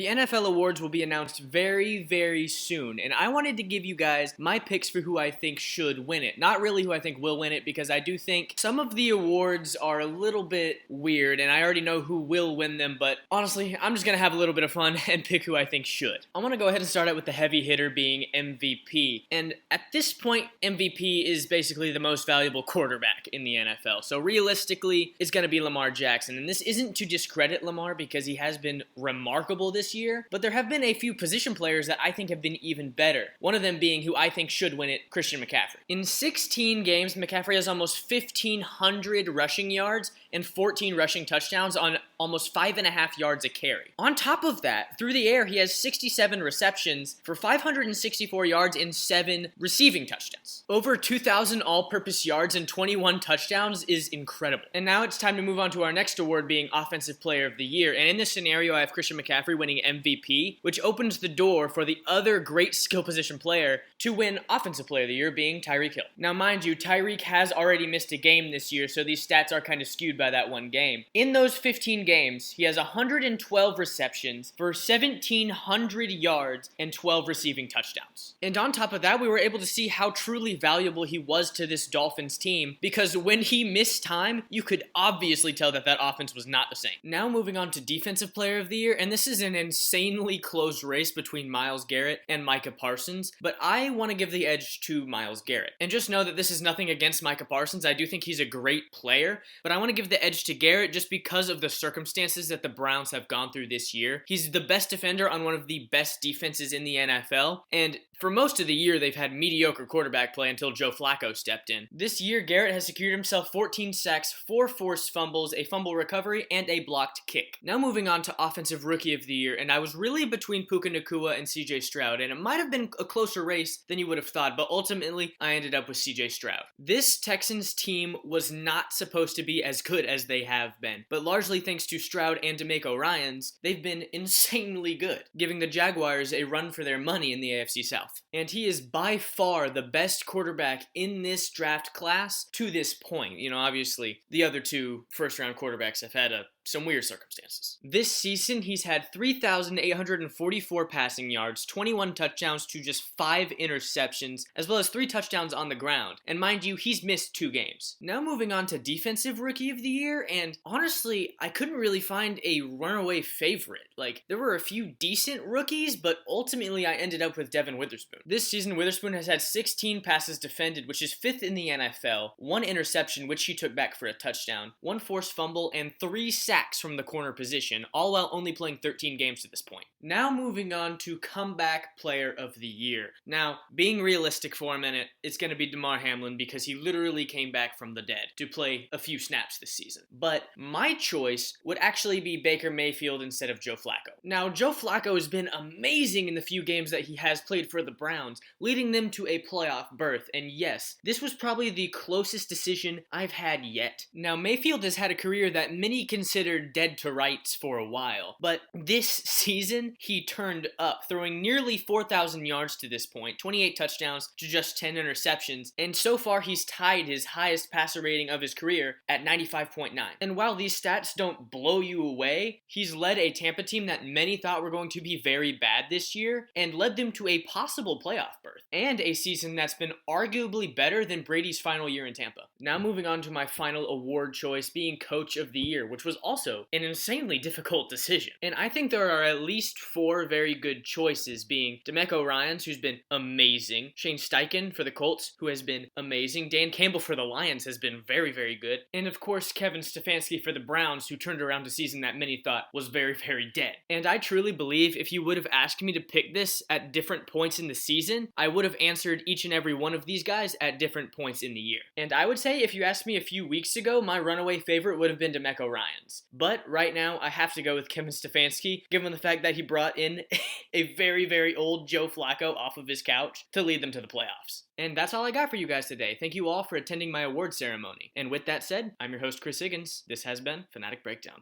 The NFL awards will be announced very, very soon, and I wanted to give you guys my picks for who I think should win it. Not really who I think will win it, because I do think some of the awards are a little bit weird, and I already know who will win them, but honestly, I'm just going to have a little bit of fun and pick who I think should. I want to go ahead and start out with the heavy hitter being MVP, and at this point, MVP is basically the most valuable quarterback in the NFL, so realistically, it's going to be Lamar Jackson, and this isn't to discredit Lamar because he has been remarkable this year, but there have been a few position players that I think have been even better. One of them being who I think should win it, Christian McCaffrey. In 16 games, McCaffrey has almost 1,500 rushing yards and 14 rushing touchdowns on almost 5.5 yards a carry. On top of that, through the air, he has 67 receptions for 564 yards and 7 receiving touchdowns. Over 2,000 all-purpose yards and 21 touchdowns is incredible. And now it's time to move on to our next award being Offensive Player of the Year. And in this scenario, I have Christian McCaffrey winning MVP, which opens the door for the other great skill position player to win Offensive Player of the Year, being Tyreek Hill. Now, mind you, Tyreek has already missed a game this year, so these stats are kind of skewed by that one game. In those 15 games, he has 112 receptions for 1,700 yards and 12 receiving touchdowns. And on top of that, we were able to see how truly valuable he was to this Dolphins team, because when he missed time, you could obviously tell that that offense was not the same. Now moving on to Defensive Player of the Year, and this is an insanely close race between Myles Garrett and Micah Parsons, but I want to give the edge to Myles Garrett. And just know that this is nothing against Micah Parsons. I do think he's a great player, but I want to give the edge to Garrett just because of the circumstances that the Browns have gone through this year. He's the best defender on one of the best defenses in the NFL, and for most of the year, they've had mediocre quarterback play until Joe Flacco stepped in. This year, Garrett has secured himself 14 sacks, 4 forced fumbles, a fumble recovery, and a blocked kick. Now moving on to Offensive Rookie of the Year, and I was really between Puka Nacua and CJ Stroud, and it might have been a closer race than you would have thought, but ultimately, I ended up with CJ Stroud. This Texans team was not supposed to be as good as they have been, but largely thanks to Stroud and DeMeco Ryans, they've been insanely good, giving the Jaguars a run for their money in the AFC South. And he is by far the best quarterback in this draft class to this point. You know, obviously, the other two first-round quarterbacks have had some weird circumstances. This season, he's had 3,844 passing yards, 21 touchdowns to just 5 interceptions, as well as 3 touchdowns on the ground. And mind you, he's missed 2 games. Now moving on to Defensive Rookie of the Year, and honestly, I couldn't really find a runaway favorite. Like, there were a few decent rookies, but ultimately I ended up with Devin Witherspoon. This season, Witherspoon has had 16 passes defended, which is 5th in the NFL, 1 interception, which he took back for a touchdown, 1 forced fumble, and 3 sacks from the corner position, all while only playing 13 games to this point. Now moving on to Comeback Player of the Year. Now, being realistic for a minute, it's going to be Damar Hamlin because he literally came back from the dead to play a few snaps this season. But my choice would actually be Baker Mayfield instead of Joe Flacco. Now, Joe Flacco has been amazing in the few games that he has played for the Browns, leading them to a playoff berth, and yes, this was probably the closest decision I've had yet. Now, Mayfield has had a career that many consider dead to rights for a while, but this season he turned up, throwing nearly 4,000 yards to this point, 28 touchdowns to just 10 interceptions, and so far he's tied his highest passer rating of his career at 95.9. And while these stats don't blow you away, he's led a Tampa team that many thought were going to be very bad this year and led them to a possible playoff berth, and a season that's been arguably better than Brady's final year in Tampa. Now moving on to my final award choice being Coach of the Year, which was also an insanely difficult decision. And I think there are at least 4 very good choices, being DeMeco Ryans, who's been amazing, Shane Steichen for the Colts, who has been amazing, Dan Campbell for the Lions has been very, very good, and of course Kevin Stefanski for the Browns, who turned around a season that many thought was very, very dead. And I truly believe if you would have asked me to pick this at different points in the season, I would have answered each and every one of these guys at different points in the year. And I would say if you asked me a few weeks ago, my runaway favorite would have been DeMeco Ryans. But right now, I have to go with Kevin Stefanski, given the fact that he brought in a very, very old Joe Flacco off of his couch to lead them to the playoffs. And that's all I got for you guys today. Thank you all for attending my award ceremony. And with that said, I'm your host, Chris Higgins. This has been Fanatic Breakdown.